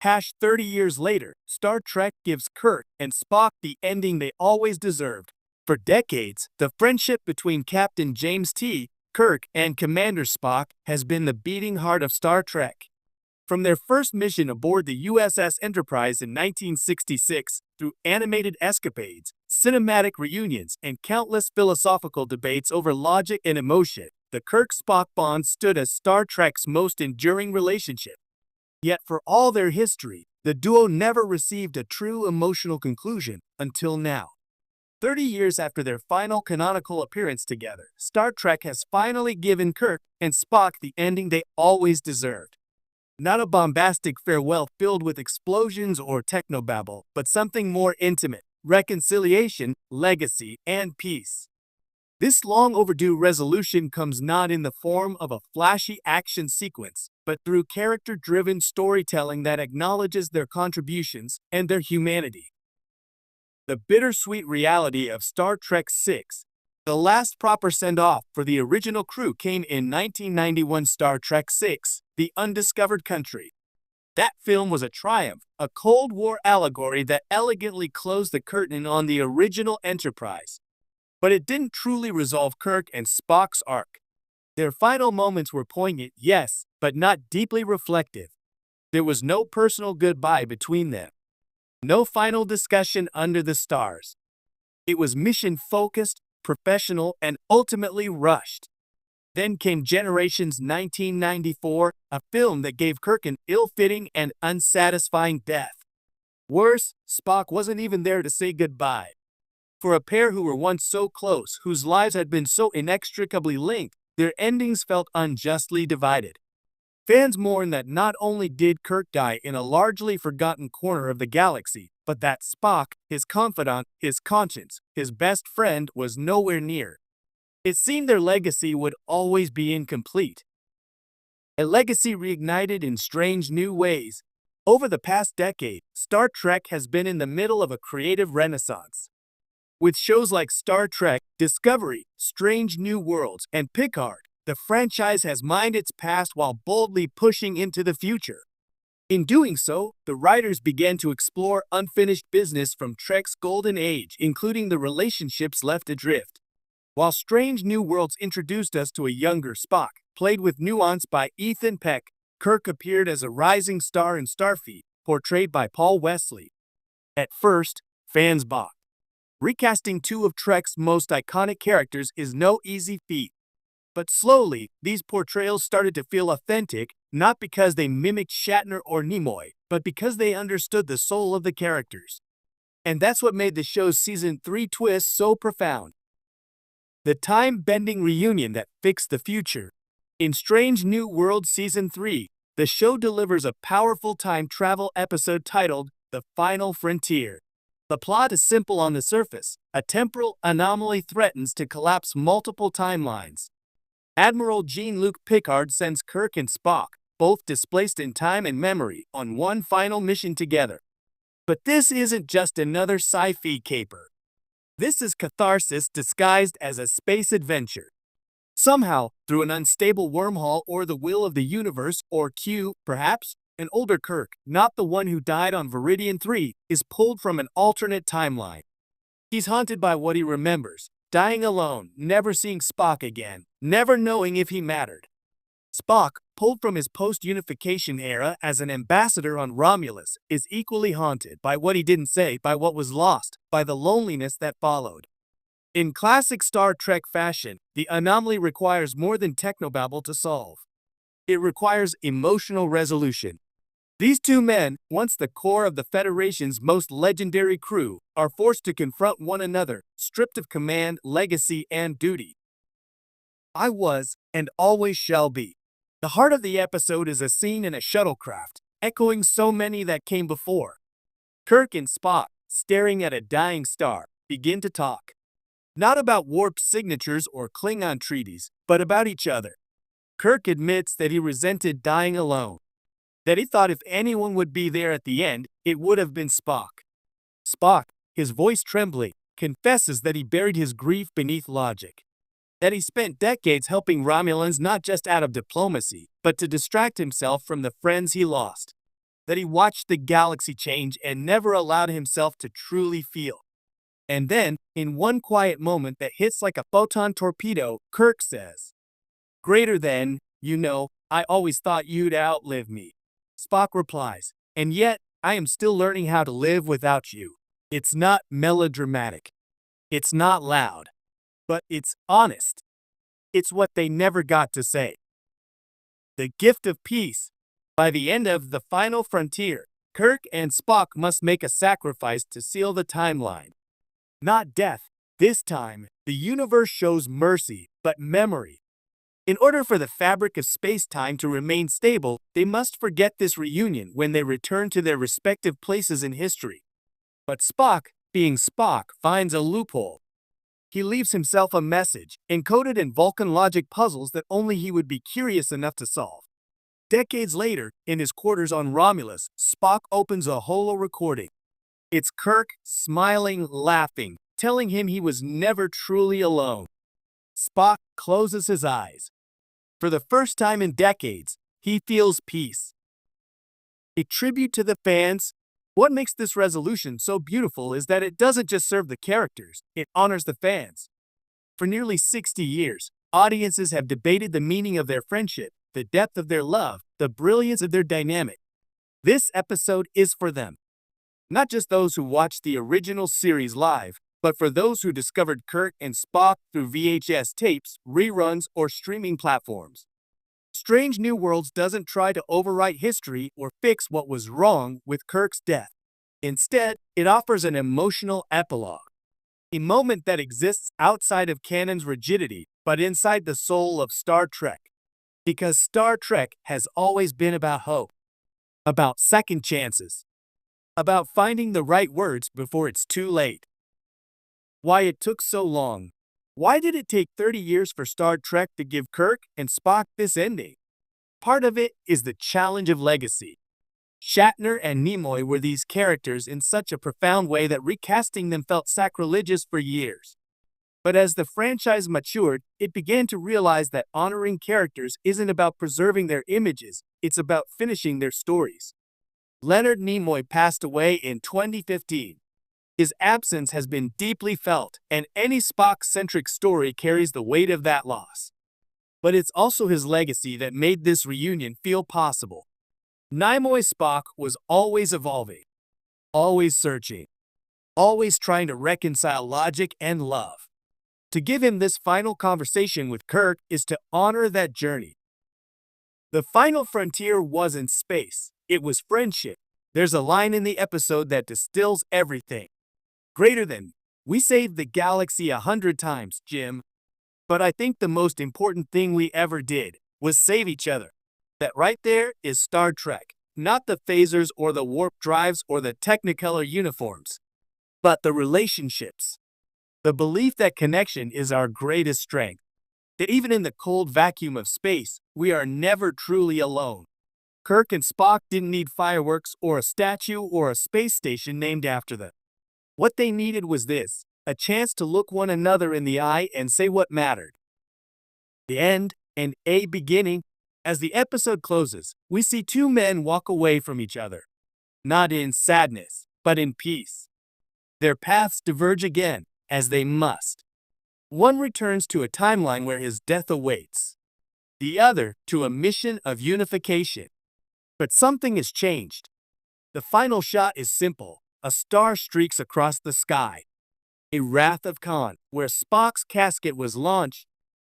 Hash 30 years later, Star Trek gives Kirk and Spock the ending they always deserved. For decades, the friendship between Captain James T. Kirk and Commander Spock has been the beating heart of Star Trek. From their first mission aboard the USS Enterprise in 1966, through animated escapades, cinematic reunions, and countless philosophical debates over logic and emotion, the Kirk-Spock bond stood as Star Trek's most enduring relationship. Yet for all their history, the duo never received a true emotional conclusion until now. 30 years after their final canonical appearance together, Star Trek has finally given Kirk and Spock the ending they always deserved. Not a bombastic farewell filled with explosions or technobabble, but something more intimate: reconciliation, legacy, and peace. This long overdue resolution comes not in the form of a flashy action sequence, but through character-driven storytelling that acknowledges their contributions and their humanity. The bittersweet reality of Star Trek VI. The last proper send-off for the original crew came in 1991 Star Trek VI, The Undiscovered Country. That film was a triumph, a Cold War allegory that elegantly closed the curtain on the original Enterprise. But it didn't truly resolve Kirk and Spock's arc. Their final moments were poignant, yes, but not deeply reflective. There was no personal goodbye between them. No final discussion under the stars. It was mission-focused, professional, and ultimately rushed. Then came Generations 1994, a film that gave Kirk an ill-fitting and unsatisfying death. Worse, Spock wasn't even there to say goodbye. For a pair who were once so close, whose lives had been so inextricably linked, their endings felt unjustly divided. Fans mourn that not only did Kirk die in a largely forgotten corner of the galaxy, but that Spock, his confidant, his conscience, his best friend, was nowhere near. It seemed their legacy would always be incomplete. A legacy reignited in strange new ways. Over the past decade, Star Trek has been in the middle of a creative renaissance. With shows like Star Trek, Discovery, Strange New Worlds, and Picard, the franchise has mined its past while boldly pushing into the future. In doing so, the writers began to explore unfinished business from Trek's golden age, including the relationships left adrift. While Strange New Worlds introduced us to a younger Spock, played with nuance by Ethan Peck, Kirk appeared as a rising star in Starfleet, portrayed by Paul Wesley. At first, fans balked. Recasting two of Trek's most iconic characters is no easy feat. But slowly, these portrayals started to feel authentic, not because they mimicked Shatner or Nimoy, but because they understood the soul of the characters. And that's what made the show's Season 3 twist so profound. The time-bending reunion that fixed the future. In Strange New Worlds Season 3, the show delivers a powerful time travel episode titled The Final Frontier. The plot is simple on the surface. A temporal anomaly threatens to collapse multiple timelines. Admiral Jean-Luc Picard sends Kirk and Spock, both displaced in time and memory, on one final mission together. But this isn't just another sci-fi caper. This is catharsis disguised as a space adventure. Somehow, through an unstable wormhole or the will of the universe, or Q, perhaps, an older Kirk, not the one who died on Viridian 3, is pulled from an alternate timeline. He's haunted by what he remembers, dying alone, never seeing Spock again, never knowing if he mattered. Spock, pulled from his post-unification era as an ambassador on Romulus, is equally haunted by what he didn't say, by what was lost, by the loneliness that followed. In classic Star Trek fashion, the anomaly requires more than technobabble to solve. It requires emotional resolution. These two men, once the core of the Federation's most legendary crew, are forced to confront one another, stripped of command, legacy, and duty. I was, and always shall be. The heart of the episode is a scene in a shuttlecraft, echoing so many that came before. Kirk and Spock, staring at a dying star, begin to talk. Not about warped signatures or Klingon treaties, but about each other. Kirk admits that he resented dying alone. That he thought if anyone would be there at the end, it would have been Spock. Spock, his voice trembling, confesses that he buried his grief beneath logic. That he spent decades helping Romulans not just out of diplomacy, but to distract himself from the friends he lost. that he watched the galaxy change and never allowed himself to truly feel. And then, in one quiet moment that hits like a photon torpedo, Kirk says, "Greater than, I always thought you'd outlive me." Spock replies, "And yet, I am still learning how to live without you." It's not melodramatic. It's not loud. But it's honest. It's what they never got to say. The gift of peace. By the end of The Final Frontier, Kirk and Spock must make a sacrifice to seal the timeline. Not death. This time, the universe shows mercy, but memory. In order for the fabric of space-time to remain stable, they must forget this reunion when they return to their respective places in history. But Spock, being Spock, finds a loophole. He leaves himself a message, encoded in Vulcan logic puzzles that only he would be curious enough to solve. Decades later, in his quarters on Romulus, Spock opens a holo recording. It's Kirk, smiling, laughing, telling him he was never truly alone. Spock closes his eyes. For the first time in decades, he feels peace. A tribute to the fans. What makes this resolution so beautiful is that it doesn't just serve the characters, it honors the fans. For nearly 60 years, audiences have debated the meaning of their friendship, the depth of their love, the brilliance of their dynamic. This episode is for them. Not just those who watched the original series live, but for those who discovered Kirk and Spock through VHS tapes, reruns, or streaming platforms. Strange New Worlds doesn't try to overwrite history or fix what was wrong with Kirk's death. Instead, it offers an emotional epilogue. A moment that exists outside of canon's rigidity, but inside the soul of Star Trek. Because Star Trek has always been about hope. About second chances. About finding the right words before it's too late. Why it took so long. Why did it take 30 years for Star Trek to give Kirk and Spock this ending? Part of it is the challenge of legacy. Shatner and Nimoy were these characters in such a profound way that recasting them felt sacrilegious for years. But as the franchise matured, it began to realize that honoring characters isn't about preserving their images, it's about finishing their stories. Leonard Nimoy passed away in 2015. His absence has been deeply felt, and any Spock-centric story carries the weight of that loss. But it's also his legacy that made this reunion feel possible. Nimoy's Spock was always evolving, always searching, always trying to reconcile logic and love. To give him this final conversation with Kirk is to honor that journey. The Final Frontier wasn't space, it was friendship. There's a line in the episode that distills everything. Greater than, we saved the galaxy 100 times, Jim. But I think the most important thing we ever did was save each other. That right there is Star Trek, not the phasers or the warp drives or the Technicolor uniforms, but the relationships. The belief that connection is our greatest strength. That even in the cold vacuum of space, we are never truly alone. Kirk and Spock didn't need fireworks or a statue or a space station named after them. What they needed was this, a chance to look one another in the eye and say what mattered. The end and a beginning. As the episode closes, we see two men walk away from each other. Not in sadness, but in peace. Their paths diverge again, as they must. One returns to a timeline where his death awaits. The other to a mission of unification. But something has changed. The final shot is simple. A star streaks across the sky. A Wrath of Khan, where Spock's casket was launched,